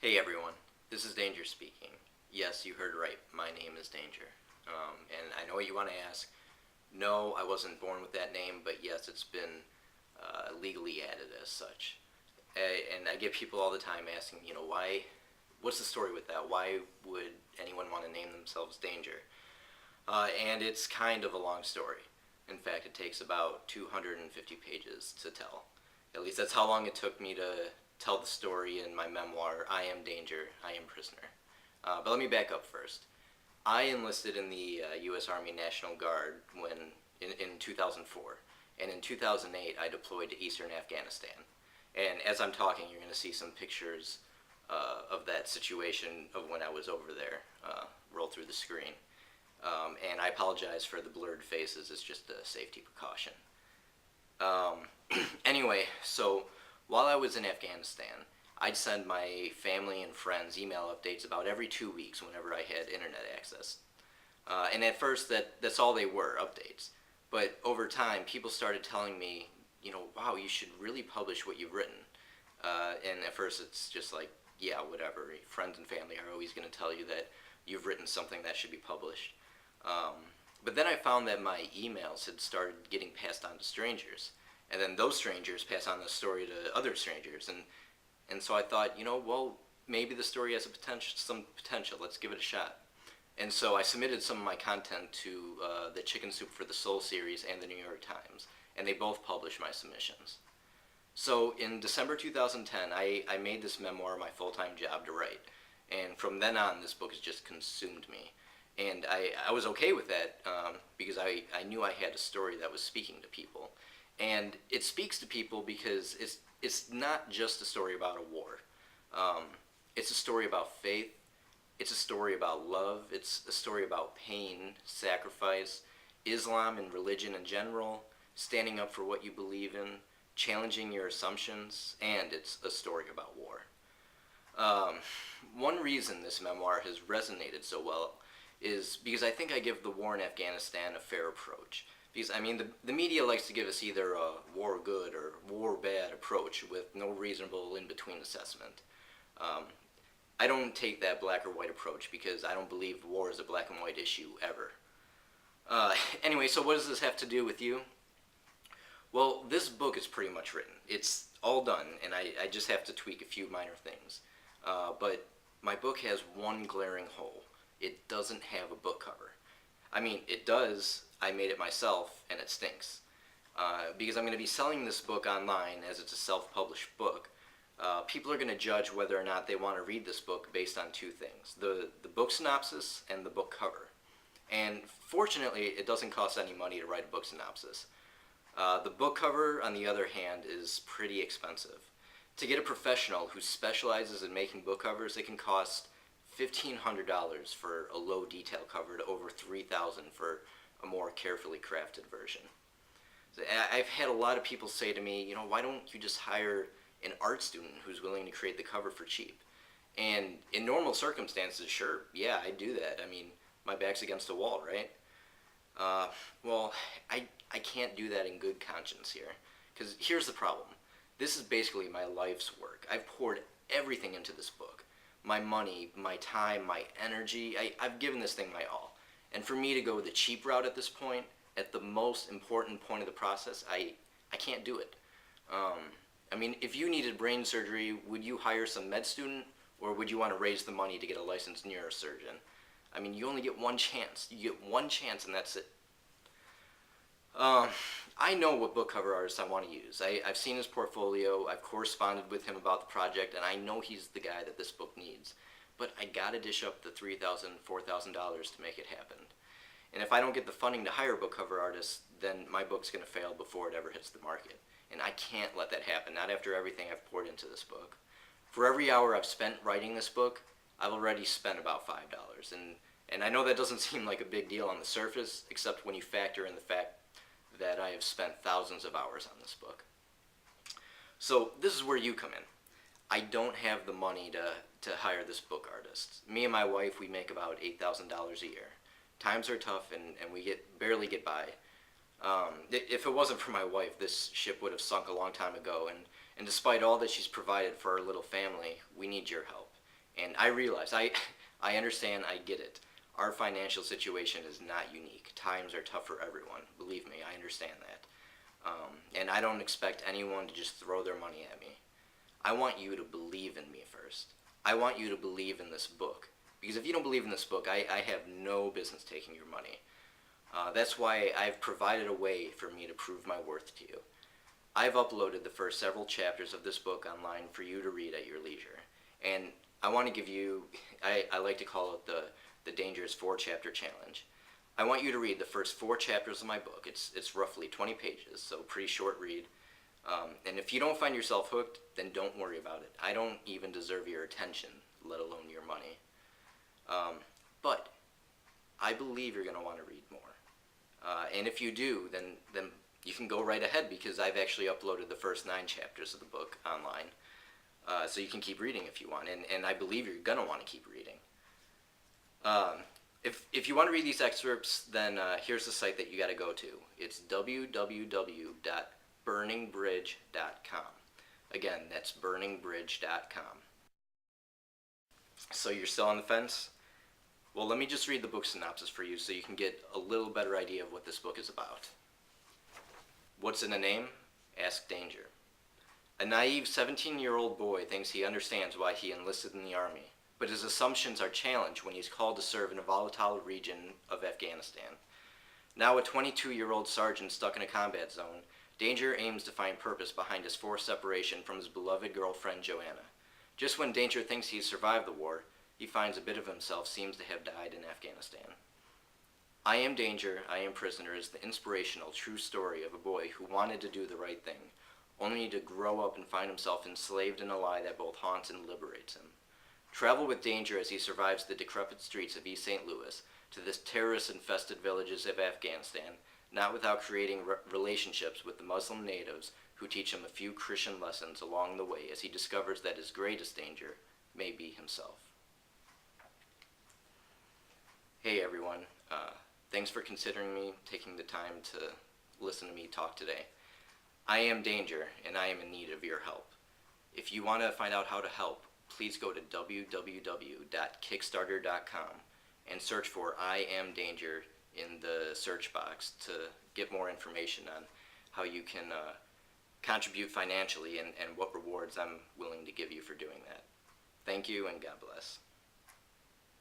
Hey everyone, this is Danger speaking. Yes, you heard right. My name is Danger. And I know what you want to ask. No, I wasn't born with that name, but yes, it's been legally added as such. And I get people all the time asking, why, what's the story with that? Why would anyone want to name themselves Danger? And it's kind of a long story. In fact, it takes about 250 pages to tell. At least that's how long it took me to tell the story in my memoir, I Am Danger, I Am Prisoner. But let me back up first. I enlisted in the U.S. Army National Guard in 2004, and in 2008 I deployed to eastern Afghanistan. And as I'm talking, you're going to see some pictures of that situation of when I was over there roll through the screen. And I apologize for the blurred faces. It's just a safety precaution. Anyway, so while I was in Afghanistan, I'd send my family and friends email updates about every 2 weeks whenever I had internet access. And at first, that's all they were, updates. But over time, people started telling me, wow, you should really publish what you've written. And at first, it's just like, yeah, whatever. Friends and family are always going to tell you that you've written something that should be published. But then I found that my emails had started getting passed on to strangers. And then those strangers pass on the story to other strangers. And so I thought, well, maybe the story has some potential. Let's give it a shot. And so I submitted some of my content to the Chicken Soup for the Soul series and the New York Times. And they both published my submissions. So in December 2010, I made this memoir my full-time job to write. And from then on, this book has just consumed me. And I was okay with that because I knew I had a story that was speaking to people. And it speaks to people because it's not just a story about a war. It's a story about faith. It's a story about love. It's a story about pain, sacrifice, Islam and religion in general, standing up for what you believe in, challenging your assumptions, and it's a story about war. One reason this memoir has resonated so well is because I think I give the war in Afghanistan a fair approach. Because, the media likes to give us either a war good or war bad approach with no reasonable in-between assessment. I don't take that black or white approach because I don't believe war is a black and white issue ever. Anyway, so what does this have to do with you? Well, this book is pretty much written. It's all done, and I just have to tweak a few minor things. But my book has one glaring hole. It doesn't have a book cover. It does. I made it myself, and it stinks. Because I'm going to be selling this book online as it's a self-published book. People are going to judge whether or not they want to read this book based on two things. The book synopsis and the book cover. And fortunately, it doesn't cost any money to write a book synopsis. The book cover, on the other hand, is pretty expensive. To get a professional who specializes in making book covers, it can cost $1,500 for a low detail cover to over $3,000 for a more carefully crafted version. So I've had a lot of people say to me, why don't you just hire an art student who's willing to create the cover for cheap? And in normal circumstances, sure, yeah, I do that. My back's against a wall, right? Well, I can't do that in good conscience here. Because here's the problem. This is basically my life's work. I've poured everything into this book. My money, my time, my energy. I've given this thing my all. And for me to go the cheap route at this point, at the most important point of the process, I can't do it. If you needed brain surgery, would you hire some med student, or would you want to raise the money to get a licensed neurosurgeon? You only get one chance. You get one chance, and that's it. I know what book cover artist I want to use. I've seen his portfolio, I've corresponded with him about the project, and I know he's the guy that this book needs. But I gotta dish up the $3,000, $4,000 to make it happen. And if I don't get the funding to hire a book cover artist, then my book's gonna fail before it ever hits the market. And I can't let that happen, not after everything I've poured into this book. For every hour I've spent writing this book, I've already spent about $5. And I know that doesn't seem like a big deal on the surface, except when you factor in the fact that I have spent thousands of hours on this book. So this is where you come in. I don't have the money to hire this book artist. Me and my wife, we make about $8,000 a year. Times are tough, and we barely get by. If it wasn't for my wife, this ship would have sunk a long time ago, and despite all that she's provided for our little family, we need your help. And I realize, I understand, I get it. Our financial situation is not unique. Times are tough for everyone. Believe me, I understand that. And I don't expect anyone to just throw their money at me. I want you to believe in me first. I want you to believe in this book. Because if you don't believe in this book, I have no business taking your money. That's why I've provided a way for me to prove my worth to you. I've uploaded the first several chapters of this book online for you to read at your leisure. And I want to give you, I like to call it the Dangerous 4-Chapter Challenge. I want you to read the first 4 chapters of my book. It's roughly 20 pages, so pretty short read. And if you don't find yourself hooked, then don't worry about it. I don't even deserve your attention, let alone your money. But I believe you're going to want to read more. And if you do, then you can go right ahead, because I've actually uploaded the first 9 chapters of the book online. So you can keep reading if you want, and I believe you're going to want to keep reading. If you want to read these excerpts, then here's the site that you got to go to. It's www.burningbridge.com. Again, that's burningbridge.com. So you're still on the fence? Well, let me just read the book synopsis for you so you can get a little better idea of what this book is about. What's in a name? Ask Danger. A naive 17-year-old boy thinks he understands why he enlisted in the army, but his assumptions are challenged when he's called to serve in a volatile region of Afghanistan. Now a 22-year-old sergeant stuck in a combat zone, Danger aims to find purpose behind his forced separation from his beloved girlfriend Joanna. Just when Danger thinks he's survived the war, he finds a bit of himself seems to have died in Afghanistan. I Am Danger, I Am Prisoner is the inspirational, true story of a boy who wanted to do the right thing, only to grow up and find himself enslaved in a lie that both haunts and liberates him. Travel with Danger as he survives the decrepit streets of East St. Louis to the terrorist-infested villages of Afghanistan, not without creating relationships with the Muslim natives who teach him a few Christian lessons along the way as he discovers that his greatest danger may be himself. Hey everyone, thanks for considering me, taking the time to listen to me talk today. I am Danger, and I am in need of your help. If you want to find out how to help, please go to www.kickstarter.com and search for I Am Danger in the search box to get more information on how you can contribute financially and what rewards I'm willing to give you for doing that. Thank you, and God bless.